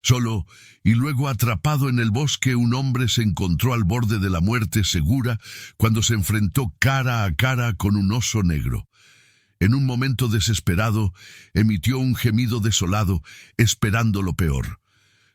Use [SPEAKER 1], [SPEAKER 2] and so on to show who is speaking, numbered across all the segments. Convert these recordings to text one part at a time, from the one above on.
[SPEAKER 1] Solo y luego atrapado en el bosque, un hombre se encontró al borde de la muerte segura cuando se enfrentó cara a cara con un oso negro. En un momento desesperado, emitió un gemido desolado, esperando lo peor.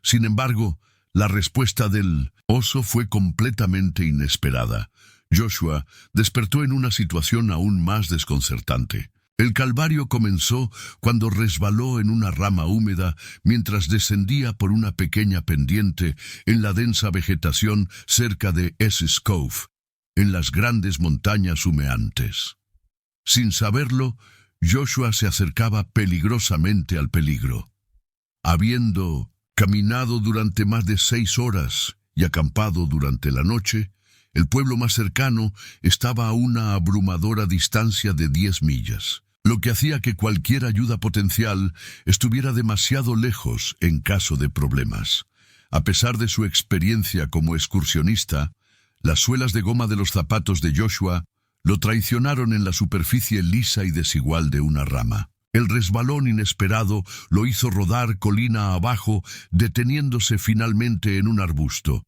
[SPEAKER 1] Sin embargo, la respuesta del oso fue completamente inesperada. Joshua despertó en una situación aún más desconcertante. El calvario comenzó cuando resbaló en una rama húmeda mientras descendía por una pequeña pendiente en la densa vegetación cerca de Estes Cove, en las grandes montañas humeantes. Sin saberlo, Joshua se acercaba peligrosamente al peligro. Habiendo caminado durante más de 6 horas y acampado durante la noche, el pueblo más cercano estaba a una abrumadora distancia de 10 millas, lo que hacía que cualquier ayuda potencial estuviera demasiado lejos en caso de problemas. A pesar de su experiencia como excursionista, las suelas de goma de los zapatos de Joshua lo traicionaron en la superficie lisa y desigual de una rama. El resbalón inesperado lo hizo rodar colina abajo, deteniéndose finalmente en un arbusto.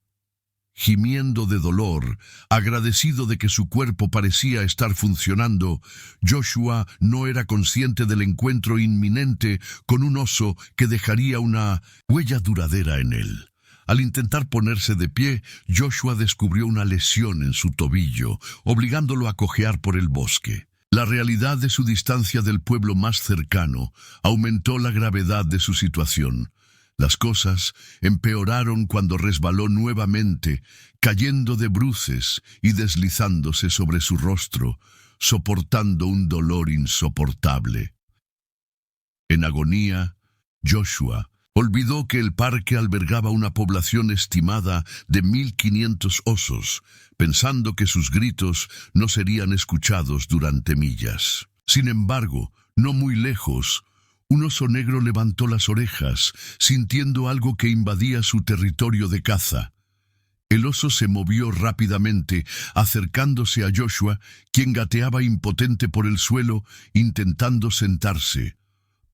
[SPEAKER 1] Gimiendo de dolor, agradecido de que su cuerpo parecía estar funcionando, Joshua no era consciente del encuentro inminente con un oso que dejaría una huella duradera en él. Al intentar ponerse de pie, Joshua descubrió una lesión en su tobillo, obligándolo a cojear por el bosque. La realidad de su distancia del pueblo más cercano aumentó la gravedad de su situación. Las cosas empeoraron cuando resbaló nuevamente, cayendo de bruces y deslizándose sobre su rostro, soportando un dolor insoportable. En agonía, Joshua olvidó que el parque albergaba una población estimada de 1.500 osos, pensando que sus gritos no serían escuchados durante millas. Sin embargo, no muy lejos, un oso negro levantó las orejas, sintiendo algo que invadía su territorio de caza. El oso se movió rápidamente, acercándose a Joshua, quien gateaba impotente por el suelo, intentando sentarse.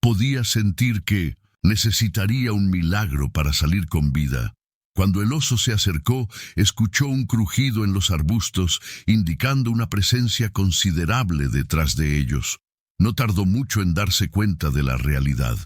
[SPEAKER 1] Podía sentir que necesitaría un milagro para salir con vida. Cuando el oso se acercó, escuchó un crujido en los arbustos, indicando una presencia considerable detrás de ellos. No tardó mucho en darse cuenta de la realidad.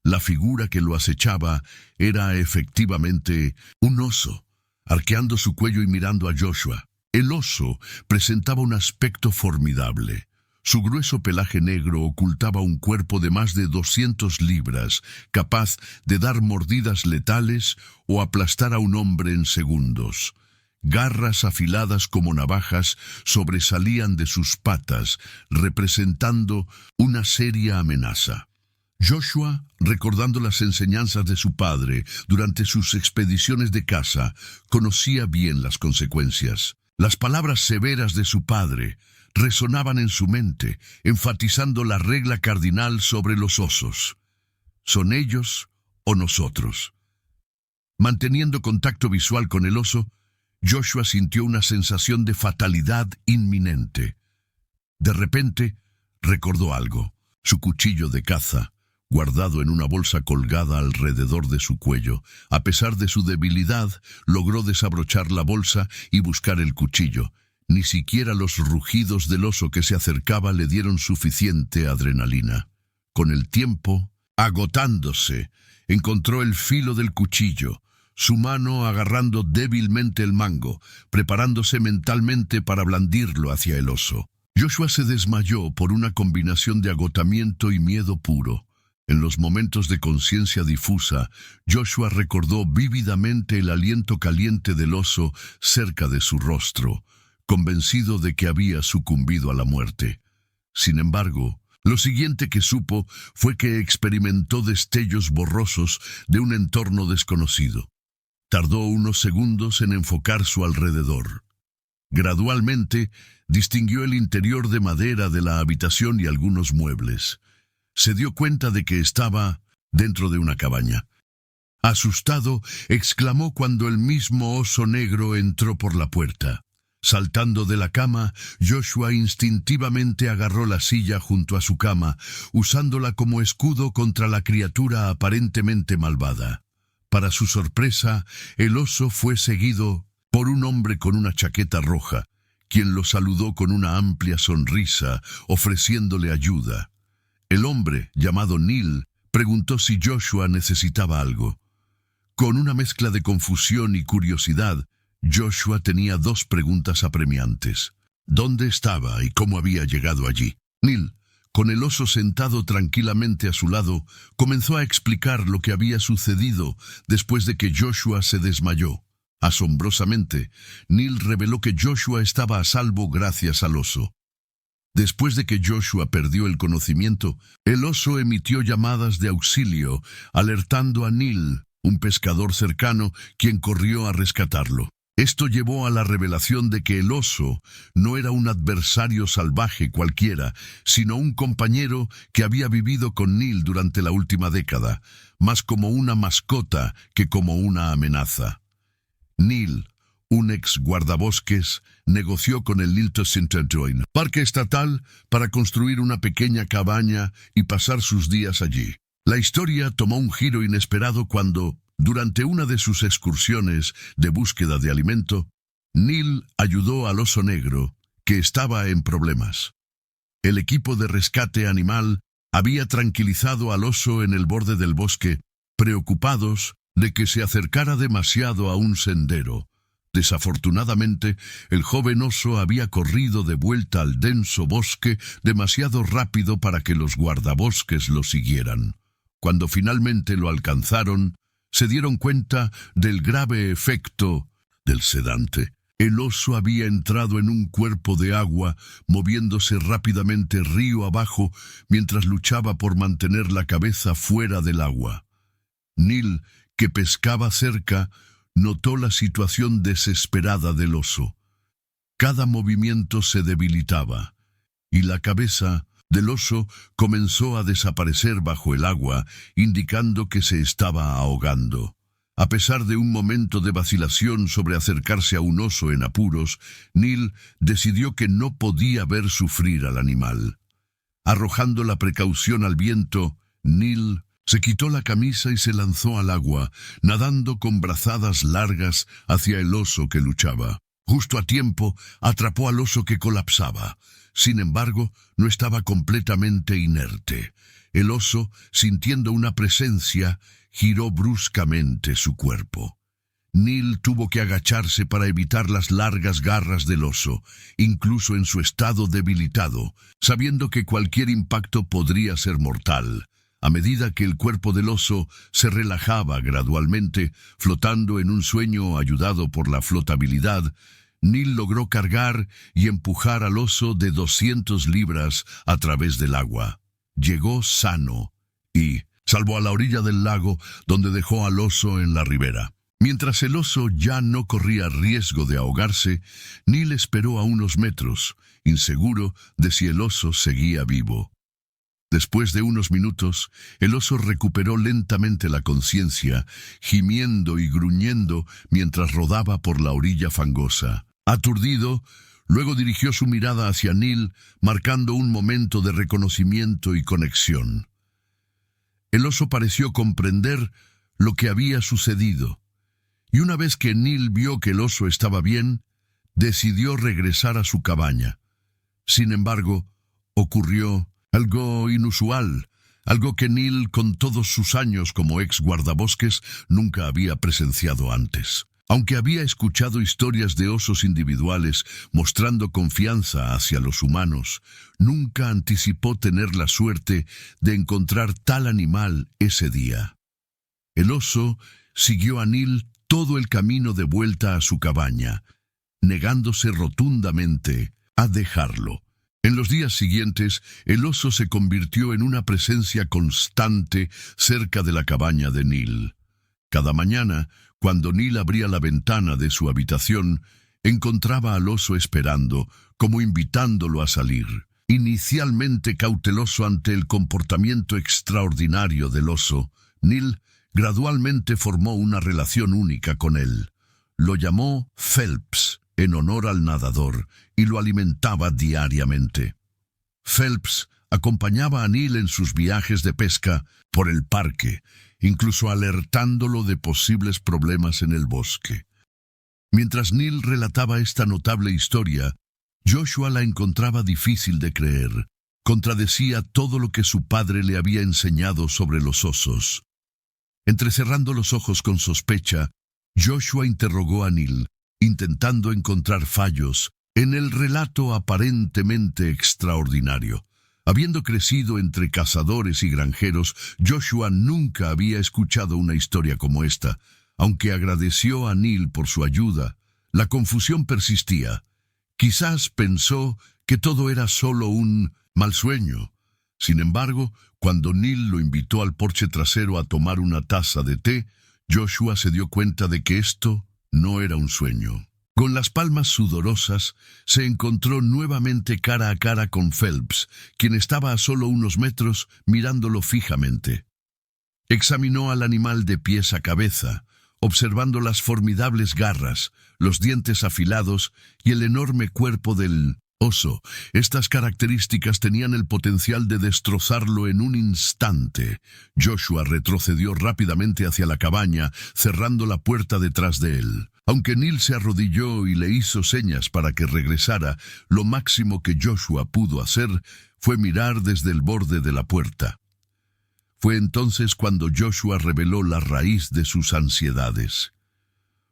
[SPEAKER 1] La figura que lo acechaba era efectivamente un oso, arqueando su cuello y mirando a Joshua. El oso presentaba un aspecto formidable. Su grueso pelaje negro ocultaba un cuerpo de más de 200 libras, capaz de dar mordidas letales o aplastar a un hombre en segundos. Garras afiladas como navajas sobresalían de sus patas, representando una seria amenaza. Joshua, recordando las enseñanzas de su padre durante sus expediciones de caza, conocía bien las consecuencias. Las palabras severas de su padre resonaban en su mente, enfatizando la regla cardinal sobre los osos. ¿Son ellos o nosotros? Manteniendo contacto visual con el oso, Joshua sintió una sensación de fatalidad inminente. De repente, recordó algo: su cuchillo de caza, guardado en una bolsa colgada alrededor de su cuello. A pesar de su debilidad, logró desabrochar la bolsa y buscar el cuchillo. Ni siquiera los rugidos del oso que se acercaba le dieron suficiente adrenalina. Con el tiempo, agotándose, encontró el filo del cuchillo, su mano agarrando débilmente el mango, preparándose mentalmente para blandirlo hacia el oso. Joshua se desmayó por una combinación de agotamiento y miedo puro. En los momentos de conciencia difusa, Joshua recordó vívidamente el aliento caliente del oso cerca de su rostro, convencido de que había sucumbido a la muerte. Sin embargo, lo siguiente que supo fue que experimentó destellos borrosos de un entorno desconocido. Tardó unos segundos en enfocar su alrededor. Gradualmente, distinguió el interior de madera de la habitación y algunos muebles. Se dio cuenta de que estaba dentro de una cabaña. Asustado, exclamó cuando el mismo oso negro entró por la puerta. Saltando de la cama, Joshua instintivamente agarró la silla junto a su cama, usándola como escudo contra la criatura aparentemente malvada. Para su sorpresa, el oso fue seguido por un hombre con una chaqueta roja, quien lo saludó con una amplia sonrisa, ofreciéndole ayuda. El hombre, llamado Neil, preguntó si Joshua necesitaba algo. Con una mezcla de confusión y curiosidad, Joshua tenía dos preguntas apremiantes. ¿Dónde estaba y cómo había llegado allí? Neil, con el oso sentado tranquilamente a su lado, comenzó a explicar lo que había sucedido después de que Joshua se desmayó. Asombrosamente, Neil reveló que Joshua estaba a salvo gracias al oso. Después de que Joshua perdió el conocimiento, el oso emitió llamadas de auxilio, alertando a Neil, un pescador cercano, quien corrió a rescatarlo. Esto llevó a la revelación de que el oso no era un adversario salvaje cualquiera, sino un compañero que había vivido con Neil durante la última década, más como una mascota que como una amenaza. Neil, un ex guardabosques, negoció con el Lilto-Sinterjoin Parque Estatal para construir una pequeña cabaña y pasar sus días allí. La historia tomó un giro inesperado cuando, durante una de sus excursiones de búsqueda de alimento, Neil ayudó al oso negro, que estaba en problemas. El equipo de rescate animal había tranquilizado al oso en el borde del bosque, preocupados de que se acercara demasiado a un sendero. Desafortunadamente, el joven oso había corrido de vuelta al denso bosque demasiado rápido para que los guardabosques lo siguieran. Cuando finalmente lo alcanzaron, se dieron cuenta del grave efecto del sedante. El oso había entrado en un cuerpo de agua, moviéndose rápidamente río abajo mientras luchaba por mantener la cabeza fuera del agua. Neil, que pescaba cerca, notó la situación desesperada del oso. Cada movimiento se debilitaba, y la cabeza del oso comenzó a desaparecer bajo el agua, indicando que se estaba ahogando. A pesar de un momento de vacilación sobre acercarse a un oso en apuros, Neil decidió que no podía ver sufrir al animal. Arrojando la precaución al viento, Neil se quitó la camisa y se lanzó al agua, nadando con brazadas largas hacia el oso que luchaba. Justo a tiempo, atrapó al oso que colapsaba. Sin embargo, no estaba completamente inerte. El oso, sintiendo una presencia, giró bruscamente su cuerpo. Neil tuvo que agacharse para evitar las largas garras del oso, incluso en su estado debilitado, sabiendo que cualquier impacto podría ser mortal. A medida que el cuerpo del oso se relajaba gradualmente, flotando en un sueño ayudado por la flotabilidad, Neil logró cargar y empujar al oso de 200 libras a través del agua. Llegó sano y, salvo a la orilla del lago, donde dejó al oso en la ribera. Mientras el oso ya no corría riesgo de ahogarse, Neil esperó a unos metros, inseguro de si el oso seguía vivo. Después de unos minutos, el oso recuperó lentamente la conciencia, gimiendo y gruñendo mientras rodaba por la orilla fangosa. Aturdido, luego dirigió su mirada hacia Neil, marcando un momento de reconocimiento y conexión. El oso pareció comprender lo que había sucedido, y una vez que Neil vio que el oso estaba bien, decidió regresar a su cabaña. Sin embargo, ocurrió algo inusual, algo que Neil, con todos sus años como ex guardabosques, nunca había presenciado antes. Aunque había escuchado historias de osos individuales mostrando confianza hacia los humanos, nunca anticipó tener la suerte de encontrar tal animal ese día. El oso siguió a Neil todo el camino de vuelta a su cabaña, negándose rotundamente a dejarlo. En los días siguientes, el oso se convirtió en una presencia constante cerca de la cabaña de Neil. Cada mañana, cuando Neil abría la ventana de su habitación, encontraba al oso esperando, como invitándolo a salir. Inicialmente cauteloso ante el comportamiento extraordinario del oso, Neil gradualmente formó una relación única con él. Lo llamó Phelps, en honor al nadador, y lo alimentaba diariamente. Phelps acompañaba a Neil en sus viajes de pesca por el parque, incluso alertándolo de posibles problemas en el bosque. Mientras Neil relataba esta notable historia, Joshua la encontraba difícil de creer. Contradecía todo lo que su padre le había enseñado sobre los osos. Entrecerrando los ojos con sospecha, Joshua interrogó a Neil, intentando encontrar fallos en el relato aparentemente extraordinario. Habiendo crecido entre cazadores y granjeros, Joshua nunca había escuchado una historia como esta. Aunque agradeció a Neil por su ayuda, la confusión persistía. Quizás pensó que todo era solo un mal sueño. Sin embargo, cuando Neil lo invitó al porche trasero a tomar una taza de té, Joshua se dio cuenta de que esto no era un sueño. Con las palmas sudorosas, se encontró nuevamente cara a cara con Phelps, quien estaba a solo unos metros mirándolo fijamente. Examinó al animal de pies a cabeza, observando las formidables garras, los dientes afilados y el enorme cuerpo del oso. Estas características tenían el potencial de destrozarlo en un instante. Joshua retrocedió rápidamente hacia la cabaña, cerrando la puerta detrás de él. Aunque Neil se arrodilló y le hizo señas para que regresara, lo máximo que Joshua pudo hacer fue mirar desde el borde de la puerta. Fue entonces cuando Joshua reveló la raíz de sus ansiedades.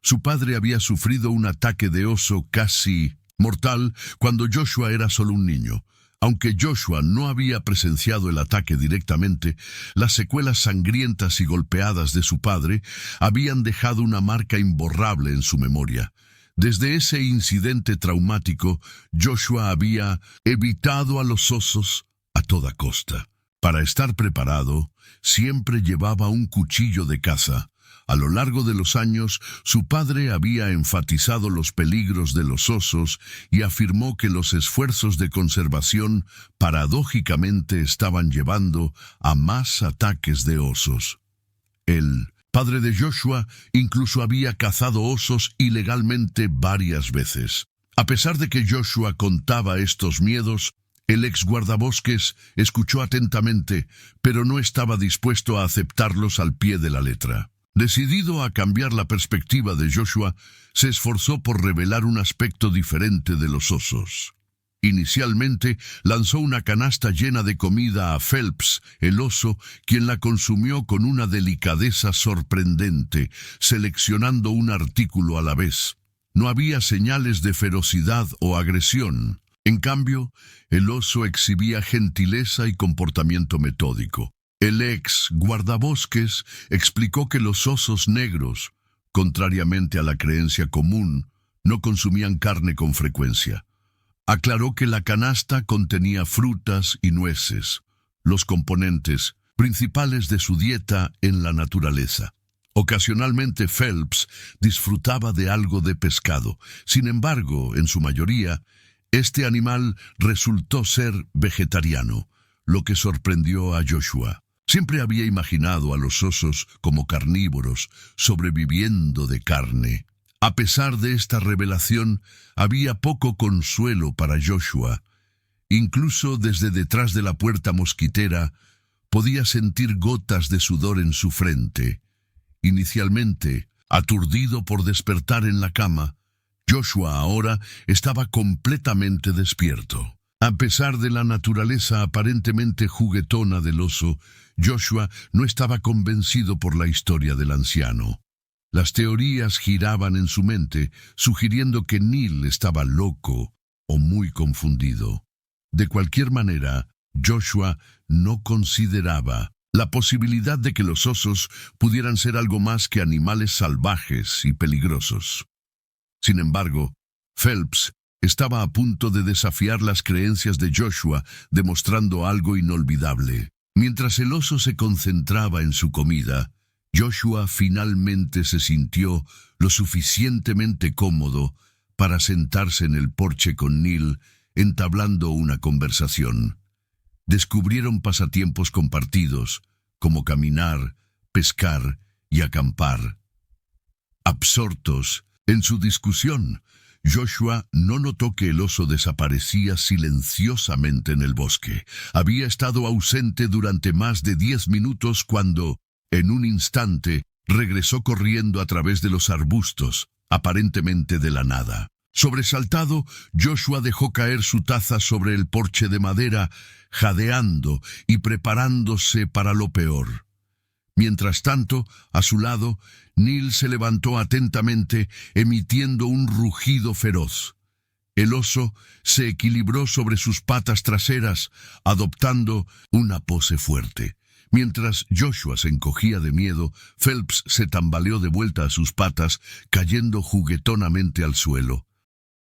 [SPEAKER 1] Su padre había sufrido un ataque de oso casi mortal cuando Joshua era solo un niño. Aunque Joshua no había presenciado el ataque directamente, las secuelas sangrientas y golpeadas de su padre habían dejado una marca imborrable en su memoria. Desde ese incidente traumático, Joshua había evitado a los osos a toda costa. Para estar preparado, siempre llevaba un cuchillo de caza. A lo largo de los años, su padre había enfatizado los peligros de los osos y afirmó que los esfuerzos de conservación paradójicamente estaban llevando a más ataques de osos. El padre de Joshua incluso había cazado osos ilegalmente varias veces. A pesar de que Joshua contaba estos miedos, el ex guardabosques escuchó atentamente, pero no estaba dispuesto a aceptarlos al pie de la letra. Decidido a cambiar la perspectiva de Joshua, se esforzó por revelar un aspecto diferente de los osos. Inicialmente, lanzó una canasta llena de comida a Phelps, el oso, quien la consumió con una delicadeza sorprendente, seleccionando un artículo a la vez. No había señales de ferocidad o agresión. En cambio, el oso exhibía gentileza y comportamiento metódico. El ex guardabosques explicó que los osos negros, contrariamente a la creencia común, no consumían carne con frecuencia. Aclaró que la canasta contenía frutas y nueces, los componentes principales de su dieta en la naturaleza. Ocasionalmente Phelps disfrutaba de algo de pescado. Sin embargo, en su mayoría, este animal resultó ser vegetariano, lo que sorprendió a Joshua. Siempre había imaginado a los osos como carnívoros, sobreviviendo de carne. A pesar de esta revelación, había poco consuelo para Joshua. Incluso desde detrás de la puerta mosquitera, podía sentir gotas de sudor en su frente. Inicialmente, aturdido por despertar en la cama, Joshua ahora estaba completamente despierto. A pesar de la naturaleza aparentemente juguetona del oso, Joshua no estaba convencido por la historia del anciano. Las teorías giraban en su mente, sugiriendo que Neil estaba loco o muy confundido. De cualquier manera, Joshua no consideraba la posibilidad de que los osos pudieran ser algo más que animales salvajes y peligrosos. Sin embargo, Phelps estaba a punto de desafiar las creencias de Joshua, demostrando algo inolvidable. Mientras el oso se concentraba en su comida, Joshua finalmente se sintió lo suficientemente cómodo para sentarse en el porche con Neil, entablando una conversación. Descubrieron pasatiempos compartidos, como caminar, pescar y acampar. Absortos en su discusión, Joshua no notó que el oso desaparecía silenciosamente en el bosque. Había estado ausente durante más de 10 minutos cuando, en un instante, regresó corriendo a través de los arbustos, aparentemente de la nada. Sobresaltado, Joshua dejó caer su taza sobre el porche de madera, jadeando y preparándose para lo peor. Mientras tanto, a su lado, Neil se levantó atentamente, emitiendo un rugido feroz. El oso se equilibró sobre sus patas traseras, adoptando una pose fuerte. Mientras Joshua se encogía de miedo, Phelps se tambaleó de vuelta a sus patas, cayendo juguetonamente al suelo.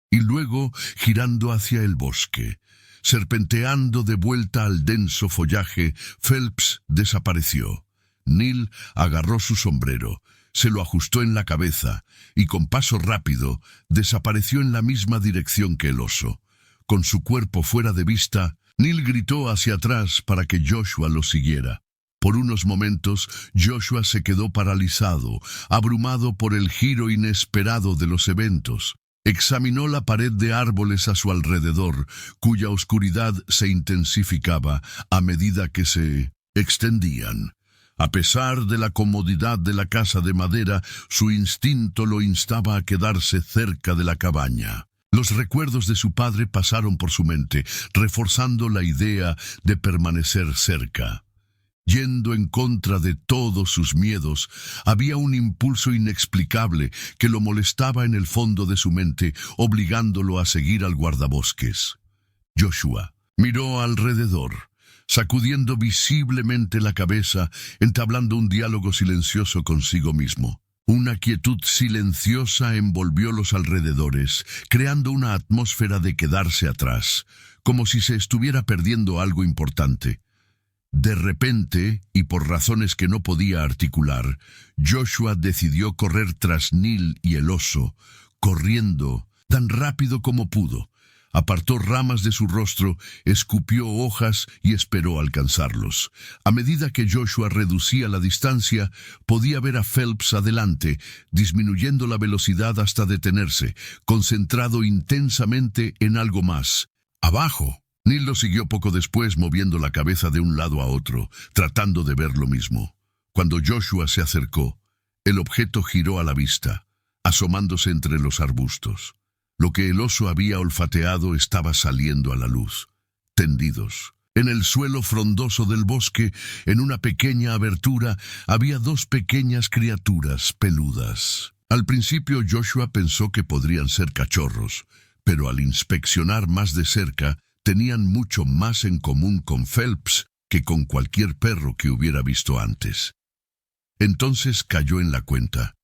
[SPEAKER 1] Y luego, girando hacia el bosque, serpenteando de vuelta al denso follaje, Phelps desapareció. Neil agarró su sombrero, se lo ajustó en la cabeza y con paso rápido desapareció en la misma dirección que el oso. Con su cuerpo fuera de vista, Neil gritó hacia atrás para que Joshua lo siguiera. Por unos momentos, Joshua se quedó paralizado, abrumado por el giro inesperado de los eventos. Examinó la pared de árboles a su alrededor, cuya oscuridad se intensificaba a medida que se extendían. A pesar de la comodidad de la casa de madera, su instinto lo instaba a quedarse cerca de la cabaña. Los recuerdos de su padre pasaron por su mente, reforzando la idea de permanecer cerca. Yendo en contra de todos sus miedos, había un impulso inexplicable que lo molestaba en el fondo de su mente, obligándolo a seguir al guardabosques. Joshua miró alrededor, sacudiendo visiblemente la cabeza, entablando un diálogo silencioso consigo mismo. Una quietud silenciosa envolvió los alrededores, creando una atmósfera de quedarse atrás, como si se estuviera perdiendo algo importante. De repente, y por razones que no podía articular, Joshua decidió correr tras Neil y el oso, corriendo tan rápido como pudo. Apartó ramas de su rostro, escupió hojas y esperó alcanzarlos. A medida que Joshua reducía la distancia, podía ver a Phelps adelante, disminuyendo la velocidad hasta detenerse, concentrado intensamente en algo más. ¡Abajo! Neil lo siguió poco después, moviendo la cabeza de un lado a otro, tratando de ver lo mismo. Cuando Joshua se acercó, el objeto giró a la vista, asomándose entre los arbustos. Lo que el oso había olfateado estaba saliendo a la luz. Tendidos en el suelo frondoso del bosque, en una pequeña abertura, había dos pequeñas criaturas peludas. Al principio Joshua pensó que podrían ser cachorros, pero al inspeccionar más de cerca, tenían mucho más en común con Phelps que con cualquier perro que hubiera visto antes. Entonces cayó en la cuenta.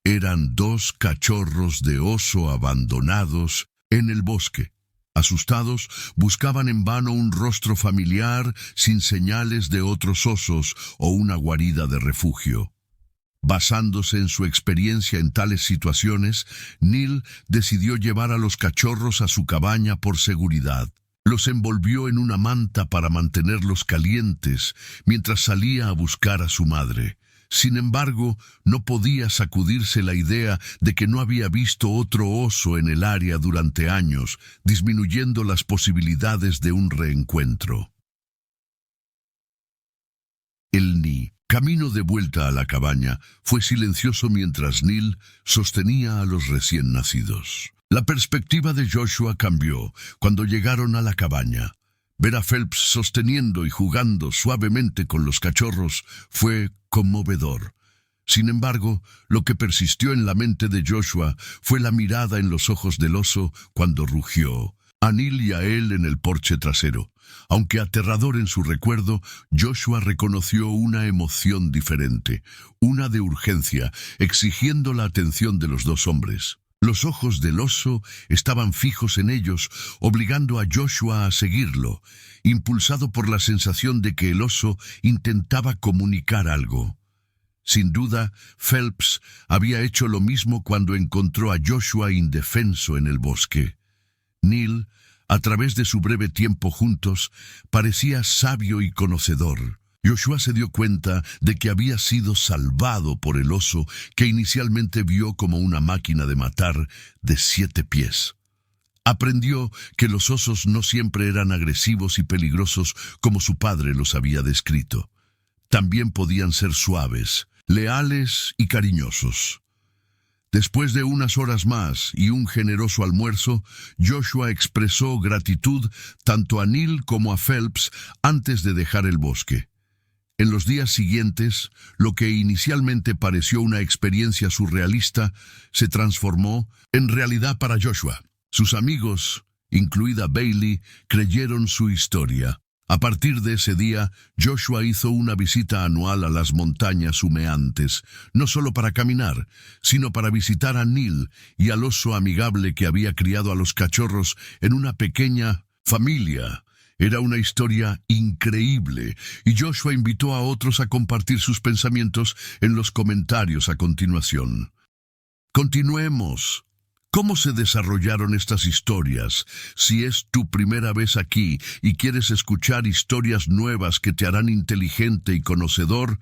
[SPEAKER 1] Eran dos cachorros de oso abandonados en el bosque. Asustados, buscaban en vano un rostro familiar sin señales de otros osos o una guarida de refugio. Basándose en su experiencia en tales situaciones, Neil decidió llevar a los cachorros a su cabaña por seguridad. Los envolvió en una manta para mantenerlos calientes mientras salía a buscar a su madre. Sin embargo, no podía sacudirse la idea de que no había visto otro oso en el área durante años, disminuyendo las posibilidades de un reencuentro. El camino de vuelta a la cabaña fue silencioso mientras Neil sostenía a los recién nacidos. La perspectiva de Joshua cambió cuando llegaron a la cabaña. Ver a Phelps sosteniendo y jugando suavemente con los cachorros fue conmovedor. Sin embargo, lo que persistió en la mente de Joshua fue la mirada en los ojos del oso cuando rugió a Neil y a él en el porche trasero. Aunque aterrador en su recuerdo, Joshua reconoció una emoción diferente, una de urgencia, exigiendo la atención de los dos hombres. Los ojos del oso estaban fijos en ellos, obligando a Joshua a seguirlo, impulsado por la sensación de que el oso intentaba comunicar algo. Sin duda, Phelps había hecho lo mismo cuando encontró a Joshua indefenso en el bosque. Neil, a través de su breve tiempo juntos, parecía sabio y conocedor. Joshua se dio cuenta de que había sido salvado por el oso que inicialmente vio como una máquina de matar de 7 pies. Aprendió que los osos no siempre eran agresivos y peligrosos como su padre los había descrito. También podían ser suaves, leales y cariñosos. Después de unas horas más y un generoso almuerzo, Joshua expresó gratitud tanto a Neil como a Phelps antes de dejar el bosque. En los días siguientes, lo que inicialmente pareció una experiencia surrealista se transformó en realidad para Joshua. Sus amigos, incluida Bailey, creyeron su historia. A partir de ese día, Joshua hizo una visita anual a las montañas humeantes, no solo para caminar, sino para visitar a Neil y al oso amigable que había criado a los cachorros en una pequeña familia. Era una historia increíble, y Joshua invitó a otros a compartir sus pensamientos en los comentarios a continuación. Continuemos. ¿Cómo se desarrollaron estas historias? Si es tu primera vez aquí y quieres escuchar historias nuevas que te harán inteligente y conocedor,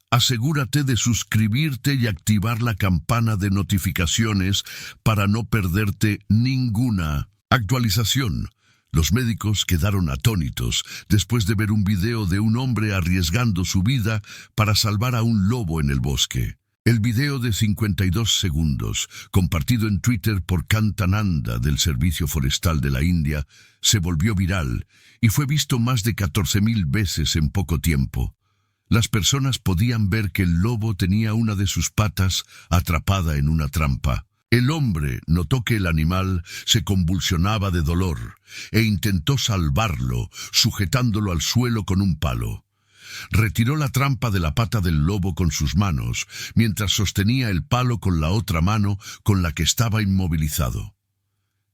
[SPEAKER 1] asegúrate de suscribirte y activar la campana de notificaciones para no perderte ninguna actualización. Los médicos quedaron atónitos después de ver un video de un hombre arriesgando su vida para salvar a un lobo en el bosque. El video de 52 segundos, compartido en Twitter por Kantananda del Servicio Forestal de la India, se volvió viral y fue visto más de 14,000 veces en poco tiempo. Las personas podían ver que el lobo tenía una de sus patas atrapada en una trampa. El hombre notó que el animal se convulsionaba de dolor e intentó salvarlo, sujetándolo al suelo con un palo. Retiró la trampa de la pata del lobo con sus manos, mientras sostenía el palo con la otra mano con la que estaba inmovilizado.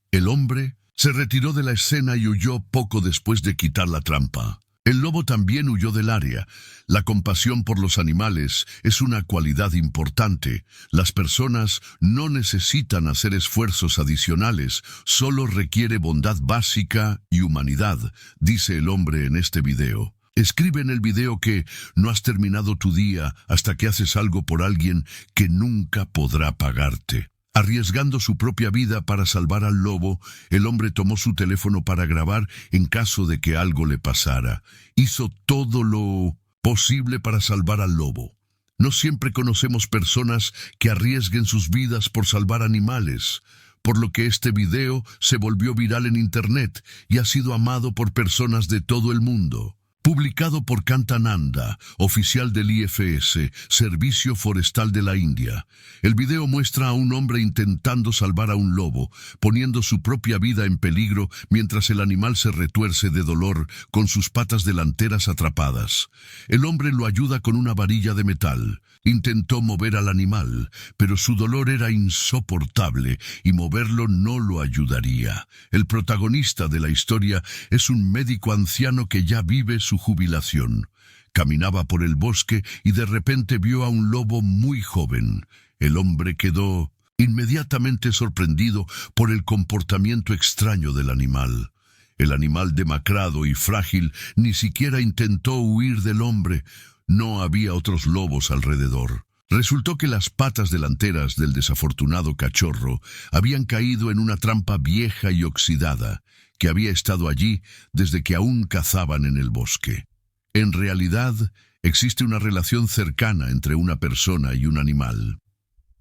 [SPEAKER 1] El hombre se retiró de la escena y huyó poco después de quitar la trampa. El lobo también huyó del área. La compasión por los animales es una cualidad importante. Las personas no necesitan hacer esfuerzos adicionales, solo requiere bondad básica y humanidad, dice el hombre en este video. Escribe en el video que no has terminado tu día hasta que haces algo por alguien que nunca podrá pagarte. Arriesgando su propia vida para salvar al lobo, el hombre tomó su teléfono para grabar en caso de que algo le pasara. Hizo todo lo posible para salvar al lobo. No siempre conocemos personas que arriesguen sus vidas por salvar animales, por lo que este video se volvió viral en Internet y ha sido amado por personas de todo el mundo. Publicado por Kantananda, oficial del IFS, Servicio Forestal de la India. El video muestra a un hombre intentando salvar a un lobo, poniendo su propia vida en peligro mientras el animal se retuerce de dolor con sus patas delanteras atrapadas. El hombre lo ayuda con una varilla de metal. Intentó mover al animal, pero su dolor era insoportable y moverlo no lo ayudaría. El protagonista de la historia es un médico anciano que ya vive su jubilación. Caminaba por el bosque y de repente vio a un lobo muy joven. El hombre quedó inmediatamente sorprendido por el comportamiento extraño del animal. El animal demacrado y frágil ni siquiera intentó huir del hombre. No había otros lobos alrededor. Resultó que las patas delanteras del desafortunado cachorro habían caído en una trampa vieja y oxidada, que había estado allí desde que aún cazaban en el bosque. En realidad, existe una relación cercana entre una persona y un animal.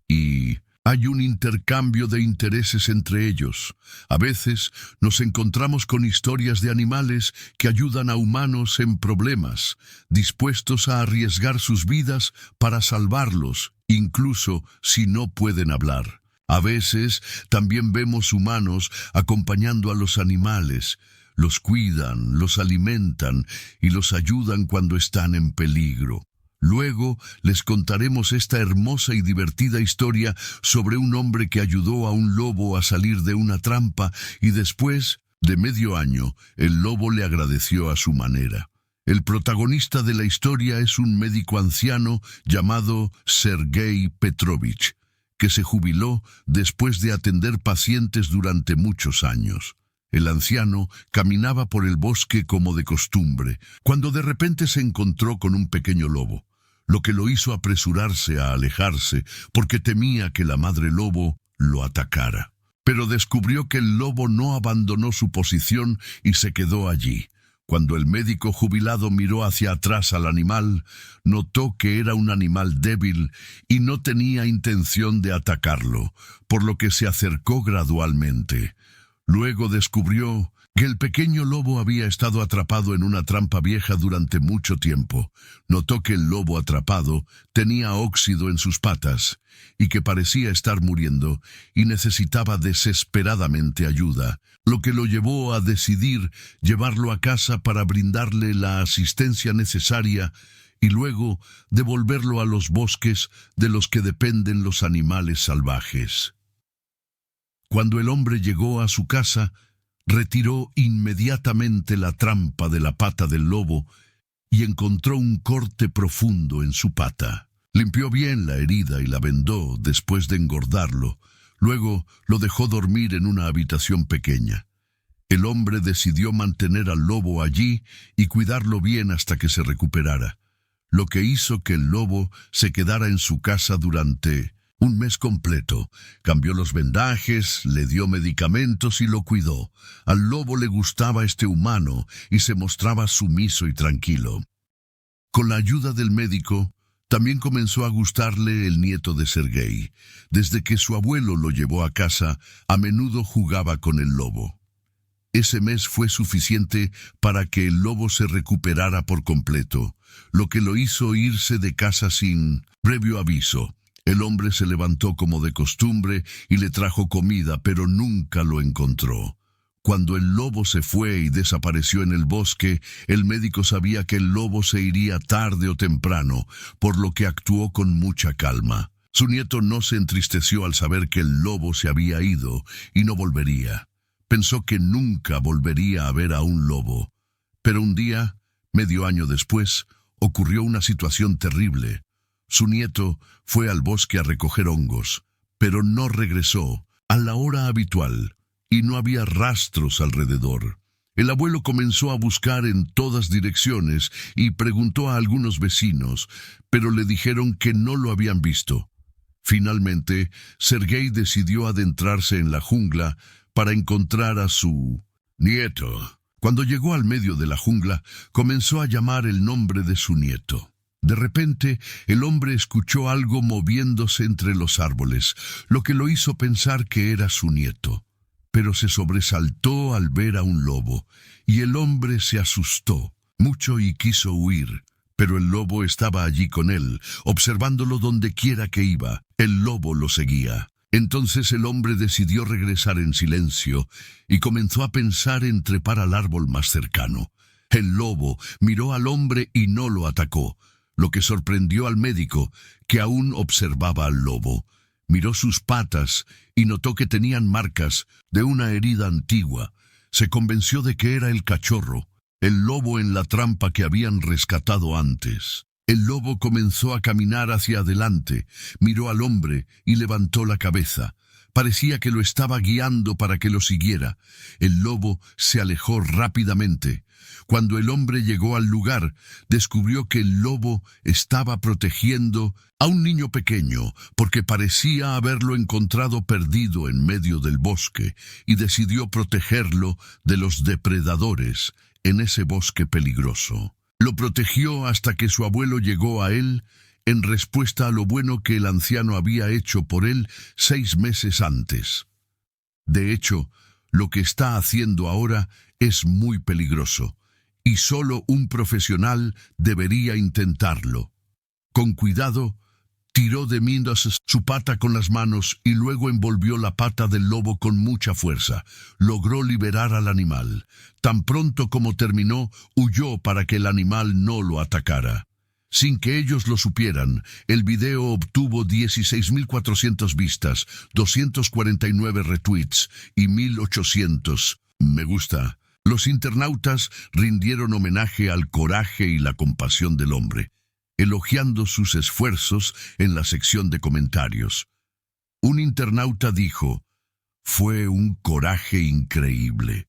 [SPEAKER 1] Y hay un intercambio de intereses entre ellos. A veces nos encontramos con historias de animales que ayudan a humanos en problemas, dispuestos a arriesgar sus vidas para salvarlos, incluso si no pueden hablar. A veces también vemos humanos acompañando a los animales. Los cuidan, los alimentan y los ayudan cuando están en peligro. Luego les contaremos esta hermosa y divertida historia sobre un hombre que ayudó a un lobo a salir de una trampa y después de medio año el lobo le agradeció a su manera. El protagonista de la historia es un médico anciano llamado Sergei Petrovich, que se jubiló después de atender pacientes durante muchos años. El anciano caminaba por el bosque como de costumbre, cuando de repente se encontró con un pequeño lobo, lo que lo hizo apresurarse a alejarse, porque temía que la madre lobo lo atacara. Pero descubrió que el lobo no abandonó su posición y se quedó allí. Cuando el médico jubilado miró hacia atrás al animal, notó que era un animal débil y no tenía intención de atacarlo, por lo que se acercó gradualmente. Luego descubrió que el pequeño lobo había estado atrapado en una trampa vieja durante mucho tiempo. Notó que el lobo atrapado tenía óxido en sus patas y que parecía estar muriendo y necesitaba desesperadamente ayuda, lo que lo llevó a decidir llevarlo a casa para brindarle la asistencia necesaria y luego devolverlo a los bosques de los que dependen los animales salvajes. Cuando el hombre llegó a su casa, retiró inmediatamente la trampa de la pata del lobo y encontró un corte profundo en su pata. Limpió bien la herida y la vendó después de engordarlo. Luego lo dejó dormir en una habitación pequeña. El hombre decidió mantener al lobo allí y cuidarlo bien hasta que se recuperara, lo que hizo que el lobo se quedara en su casa durante un mes completo. Cambió los vendajes, le dio medicamentos y lo cuidó. Al lobo le gustaba este humano y se mostraba sumiso y tranquilo. Con la ayuda del médico, también comenzó a gustarle el nieto de Sergei. Desde que su abuelo lo llevó a casa, a menudo jugaba con el lobo. Ese mes fue suficiente para que el lobo se recuperara por completo, lo que lo hizo irse de casa sin previo aviso. El hombre se levantó como de costumbre y le trajo comida, pero nunca lo encontró. Cuando el lobo se fue y desapareció en el bosque, el médico sabía que el lobo se iría tarde o temprano, por lo que actuó con mucha calma. Su nieto no se entristeció al saber que el lobo se había ido y no volvería. Pensó que nunca volvería a ver a un lobo. Pero un día, medio año después, ocurrió una situación terrible. Su nieto fue al bosque a recoger hongos, pero no regresó a la hora habitual y no había rastros alrededor. El abuelo comenzó a buscar en todas direcciones y preguntó a algunos vecinos, pero le dijeron que no lo habían visto. Finalmente, Sergei decidió adentrarse en la jungla para encontrar a su nieto. Cuando llegó al medio de la jungla, comenzó a llamar el nombre de su nieto. De repente, el hombre escuchó algo moviéndose entre los árboles, lo que lo hizo pensar que era su nieto. Pero se sobresaltó al ver a un lobo, y el hombre se asustó mucho y quiso huir. Pero el lobo estaba allí con él, observándolo donde quiera que iba. El lobo lo seguía. Entonces el hombre decidió regresar en silencio y comenzó a pensar en trepar al árbol más cercano. El lobo miró al hombre y no lo atacó, lo que sorprendió al médico, que aún observaba al lobo. Miró sus patas y notó que tenían marcas de una herida antigua. Se convenció de que era el cachorro, el lobo en la trampa que habían rescatado antes. El lobo comenzó a caminar hacia adelante, miró al hombre y levantó la cabeza. Parecía que lo estaba guiando para que lo siguiera. El lobo se alejó rápidamente. Cuando el hombre llegó al lugar, descubrió que el lobo estaba protegiendo a un niño pequeño, porque parecía haberlo encontrado perdido en medio del bosque, y decidió protegerlo de los depredadores en ese bosque peligroso. Lo protegió hasta que su abuelo llegó a él, en respuesta a lo bueno que el anciano había hecho por él 6 meses antes. De hecho, lo que está haciendo ahora es muy peligroso, y solo un profesional debería intentarlo. Con cuidado, tiró de mientras su pata con las manos y luego envolvió la pata del lobo con mucha fuerza. Logró liberar al animal. Tan pronto como terminó, huyó para que el animal no lo atacara. Sin que ellos lo supieran, el video obtuvo 16.400 vistas, 249 retweets y 1.800 me gusta. Los internautas rindieron homenaje al coraje y la compasión del hombre, elogiando sus esfuerzos en la sección de comentarios. Un internauta dijo: «Fue un coraje increíble.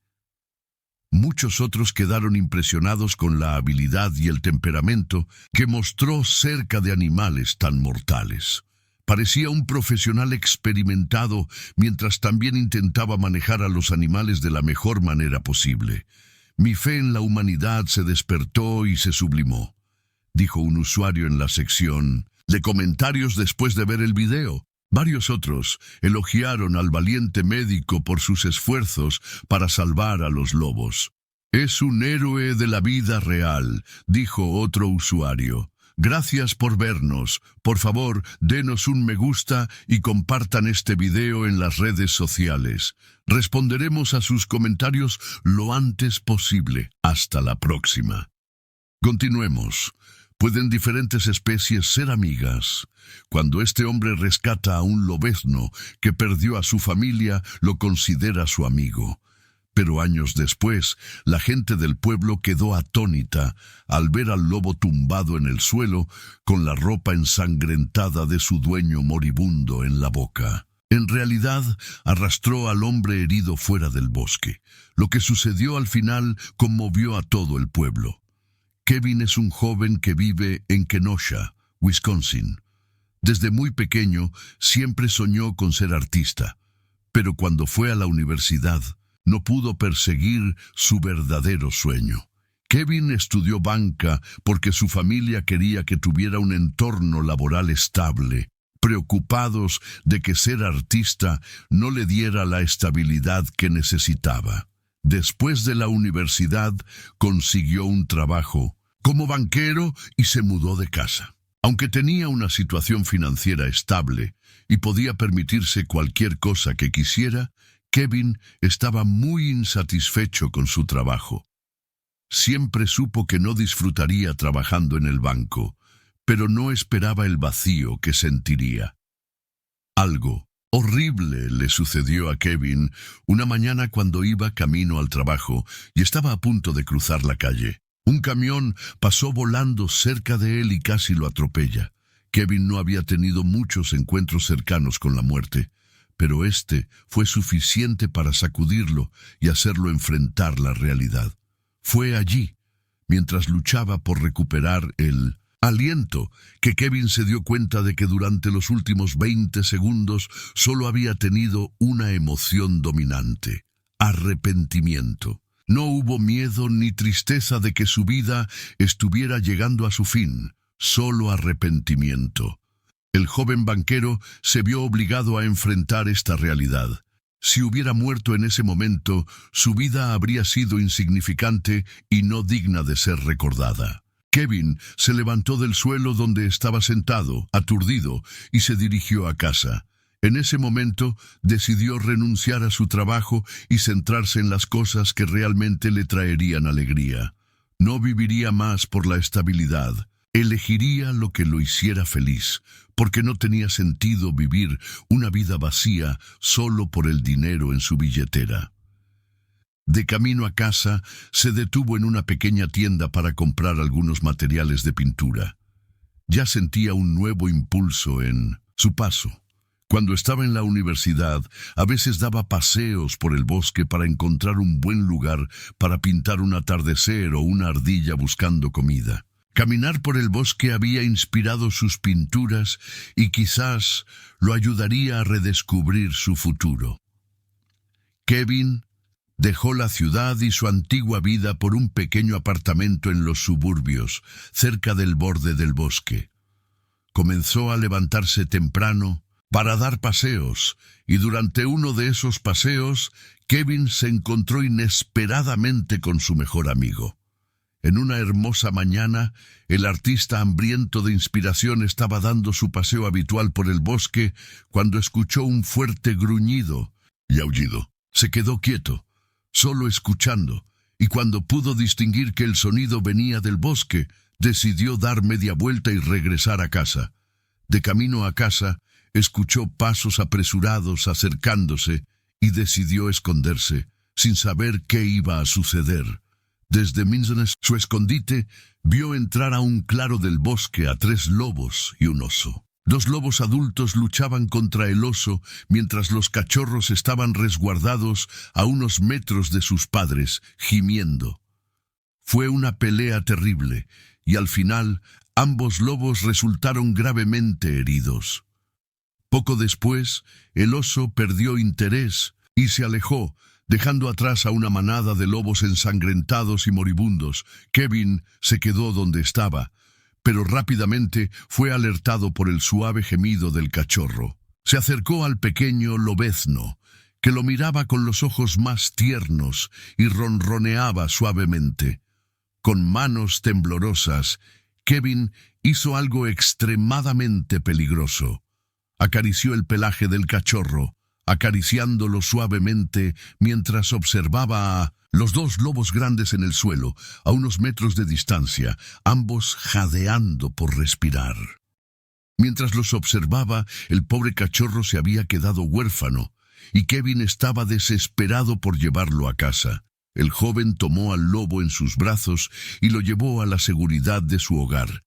[SPEAKER 1] Muchos otros quedaron impresionados con la habilidad y el temperamento que mostró cerca de animales tan mortales. Parecía un profesional experimentado mientras también intentaba manejar a los animales de la mejor manera posible. Mi fe en la humanidad se despertó y se sublimó, dijo un usuario en la sección de comentarios después de ver el video. Varios otros elogiaron al valiente médico por sus esfuerzos para salvar a los lobos. Es un héroe de la vida real, dijo otro usuario. Gracias por vernos. Por favor, denos un me gusta y compartan este video en las redes sociales. Responderemos a sus comentarios lo antes posible. Hasta la próxima. Continuemos. ¿Pueden diferentes especies ser amigas? Cuando este hombre rescata a un lobezno que perdió a su familia, lo considera su amigo. Pero años después, la gente del pueblo quedó atónita al ver al lobo tumbado en el suelo con la ropa ensangrentada de su dueño moribundo en la boca. En realidad, arrastró al hombre herido fuera del bosque. Lo que sucedió al final conmovió a todo el pueblo. Kevin es un joven que vive en Kenosha, Wisconsin. Desde muy pequeño siempre soñó con ser artista, pero cuando fue a la universidad no pudo perseguir su verdadero sueño. Kevin estudió banca porque su familia quería que tuviera un entorno laboral estable, preocupados de que ser artista no le diera la estabilidad que necesitaba. Después de la universidad, consiguió un trabajo como banquero y se mudó de casa. Aunque tenía una situación financiera estable y podía permitirse cualquier cosa que quisiera, Kevin estaba muy insatisfecho con su trabajo. Siempre supo que no disfrutaría trabajando en el banco, pero no esperaba el vacío que sentiría. Algo horrible le sucedió a Kevin una mañana cuando iba camino al trabajo y estaba a punto de cruzar la calle. Un camión pasó volando cerca de él y casi lo atropella. Kevin no había tenido muchos encuentros cercanos con la muerte, pero este fue suficiente para sacudirlo y hacerlo enfrentar la realidad. Fue allí, mientras luchaba por recuperar el aliento, que Kevin se dio cuenta de que durante los últimos 20 segundos solo había tenido una emoción dominante: arrepentimiento. No hubo miedo ni tristeza de que su vida estuviera llegando a su fin, solo arrepentimiento. El joven banquero se vio obligado a enfrentar esta realidad. Si hubiera muerto en ese momento, su vida habría sido insignificante y no digna de ser recordada. Kevin se levantó del suelo donde estaba sentado, aturdido, y se dirigió a casa. En ese momento decidió renunciar a su trabajo y centrarse en las cosas que realmente le traerían alegría. No viviría más por la estabilidad. Elegiría lo que lo hiciera feliz, porque no tenía sentido vivir una vida vacía solo por el dinero en su billetera. De camino a casa, se detuvo en una pequeña tienda para comprar algunos materiales de pintura. Ya sentía un nuevo impulso en su paso. Cuando estaba en la universidad, a veces daba paseos por el bosque para encontrar un buen lugar para pintar un atardecer o una ardilla buscando comida. Caminar por el bosque había inspirado sus pinturas y quizás lo ayudaría a redescubrir su futuro. Kevin dejó la ciudad y su antigua vida por un pequeño apartamento en los suburbios, cerca del borde del bosque. Comenzó a levantarse temprano para dar paseos, y durante uno de esos paseos, Kevin se encontró inesperadamente con su mejor amigo. En una hermosa mañana, el artista hambriento de inspiración estaba dando su paseo habitual por el bosque cuando escuchó un fuerte gruñido y aullido. Se quedó quieto, solo escuchando, y cuando pudo distinguir que el sonido venía del bosque, decidió dar media vuelta y regresar a casa. De camino a casa, escuchó pasos apresurados acercándose y decidió esconderse, sin saber qué iba a suceder. Desde su escondite, vio entrar a un claro del bosque a 3 lobos y un oso. Dos lobos adultos luchaban contra el oso mientras los cachorros estaban resguardados a unos metros de sus padres, gimiendo. Fue una pelea terrible, y al final ambos lobos resultaron gravemente heridos. Poco después, el oso perdió interés y se alejó, dejando atrás a una manada de lobos ensangrentados y moribundos. Kevin se quedó donde estaba, pero rápidamente fue alertado por el suave gemido del cachorro. Se acercó al pequeño lobezno, que lo miraba con los ojos más tiernos y ronroneaba suavemente. Con manos temblorosas, Kevin hizo algo extremadamente peligroso. Acarició el pelaje del cachorro, acariciándolo suavemente mientras observaba a los dos lobos grandes en el suelo, a unos metros de distancia, ambos jadeando por respirar. Mientras los observaba, el pobre cachorro se había quedado huérfano, y Kevin estaba desesperado por llevarlo a casa. El joven tomó al lobo en sus brazos y lo llevó a la seguridad de su hogar.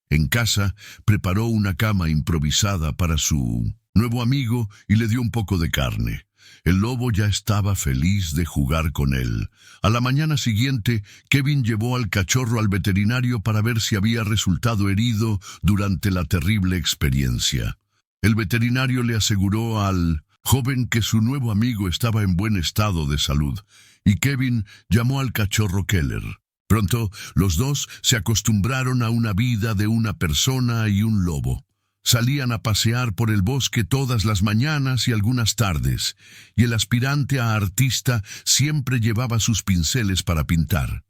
[SPEAKER 1] En casa, preparó una cama improvisada para su nuevo amigo y le dio un poco de carne. El lobo ya estaba feliz de jugar con él. A la mañana siguiente, Kevin llevó al cachorro al veterinario para ver si había resultado herido durante la terrible experiencia. El veterinario le aseguró al joven que su nuevo amigo estaba en buen estado de salud, y Kevin llamó al cachorro Keller. Pronto, los dos se acostumbraron a una vida de una persona y un lobo. Salían a pasear por el bosque todas las mañanas y algunas tardes, y el aspirante a artista siempre llevaba sus pinceles para pintar.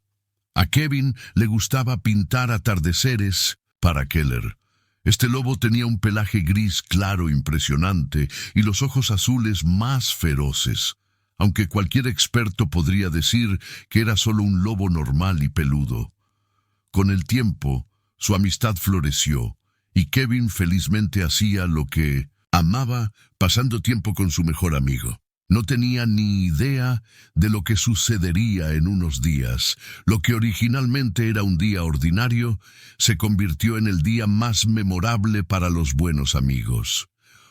[SPEAKER 1] A Kevin le gustaba pintar atardeceres para Keller. Este lobo tenía un pelaje gris claro impresionante y los ojos azules más feroces, aunque cualquier experto podría decir que era solo un lobo normal y peludo. Con el tiempo, su amistad floreció, y Kevin felizmente hacía lo que amaba, pasando tiempo con su mejor amigo. No tenía ni idea de lo que sucedería en unos días. Lo que originalmente era un día ordinario, se convirtió en el día más memorable para los buenos amigos.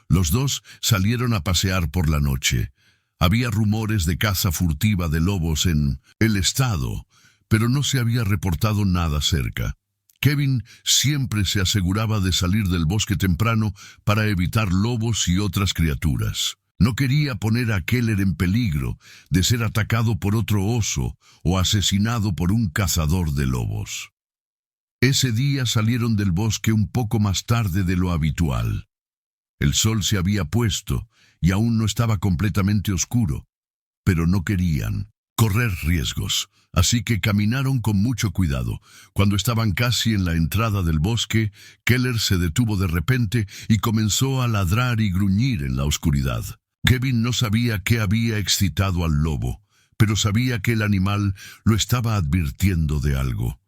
[SPEAKER 1] Los dos salieron a pasear por la noche. Había rumores de caza furtiva de lobos en el estado, pero no se había reportado nada cerca. Kevin siempre se aseguraba de salir del bosque temprano para evitar lobos y otras criaturas. No quería poner a Keller en peligro de ser atacado por otro oso o asesinado por un cazador de lobos. Ese día salieron del bosque un poco más tarde de lo habitual. El sol se había puesto y aún no estaba completamente oscuro, pero no querían correr riesgos, así que caminaron con mucho cuidado. Cuando estaban casi en la entrada del bosque, Keller se detuvo de repente y comenzó a ladrar y gruñir en la oscuridad. Kevin no sabía qué había excitado al lobo, pero sabía que el animal lo estaba advirtiendo de algo.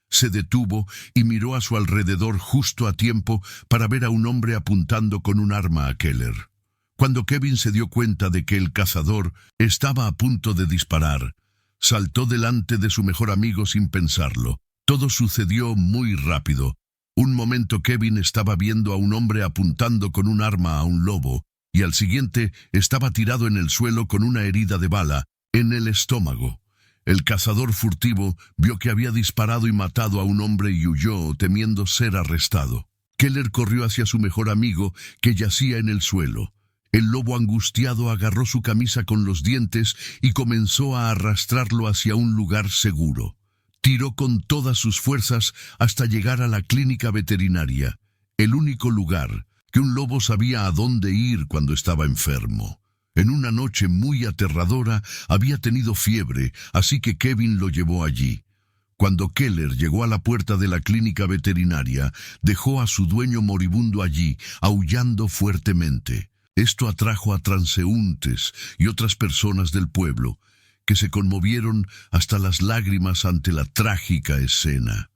[SPEAKER 1] Se detuvo y miró a su alrededor justo a tiempo para ver a un hombre apuntando con un arma a Keller. Cuando Kevin se dio cuenta de que el cazador estaba a punto de disparar, saltó delante de su mejor amigo sin pensarlo. Todo sucedió muy rápido. Un momento Kevin estaba viendo a un hombre apuntando con un arma a un lobo, y al siguiente estaba tirado en el suelo con una herida de bala en el estómago. El cazador furtivo vio que había disparado y matado a un hombre y huyó, temiendo ser arrestado. Keller corrió hacia su mejor amigo, que yacía en el suelo. El lobo angustiado agarró su camisa con los dientes y comenzó a arrastrarlo hacia un lugar seguro. Tiró con todas sus fuerzas hasta llegar a la clínica veterinaria, el único lugar que un lobo sabía a dónde ir cuando estaba enfermo. En una noche muy aterradora había tenido fiebre, así que Kevin lo llevó allí. Cuando Keller llegó a la puerta de la clínica veterinaria, dejó a su dueño moribundo allí, aullando fuertemente. Esto atrajo a transeúntes y otras personas del pueblo, que se conmovieron hasta las lágrimas ante la trágica escena.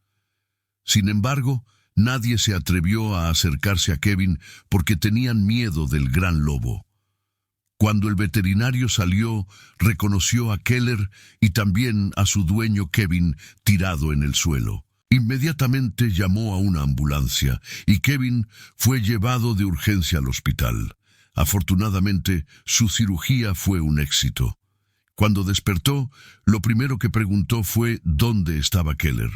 [SPEAKER 1] Sin embargo, nadie se atrevió a acercarse a Kevin porque tenían miedo del gran lobo. Cuando el veterinario salió, reconoció a Keller y también a su dueño Kevin tirado en el suelo. Inmediatamente llamó a una ambulancia y Kevin fue llevado de urgencia al hospital. Afortunadamente, su cirugía fue un éxito. Cuando despertó, lo primero que preguntó fue dónde estaba Keller.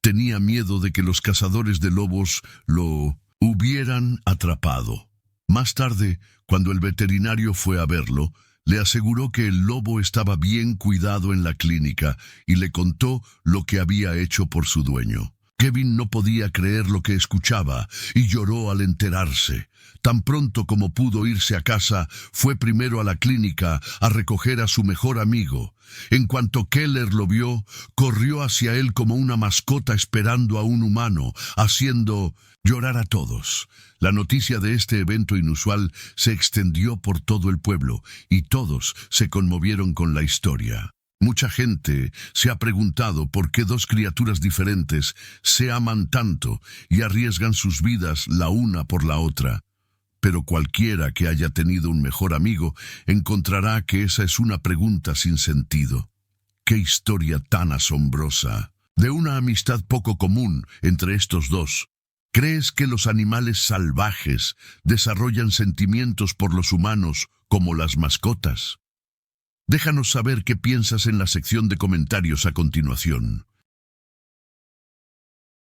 [SPEAKER 1] Tenía miedo de que los cazadores de lobos lo hubieran atrapado. Más tarde, cuando el veterinario fue a verlo, le aseguró que el lobo estaba bien cuidado en la clínica y le contó lo que había hecho por su dueño. Kevin no podía creer lo que escuchaba y lloró al enterarse. Tan pronto como pudo irse a casa, fue primero a la clínica a recoger a su mejor amigo. En cuanto Keller lo vio, corrió hacia él como una mascota esperando a un humano, haciendo llorar a todos. La noticia de este evento inusual se extendió por todo el pueblo y todos se conmovieron con la historia. Mucha gente se ha preguntado por qué dos criaturas diferentes se aman tanto y arriesgan sus vidas la una por la otra. Pero cualquiera que haya tenido un mejor amigo encontrará que esa es una pregunta sin sentido. ¡Qué historia tan asombrosa! De una amistad poco común entre estos dos. ¿Crees que los animales salvajes desarrollan sentimientos por los humanos como las mascotas? Déjanos saber qué piensas en la sección de comentarios a continuación.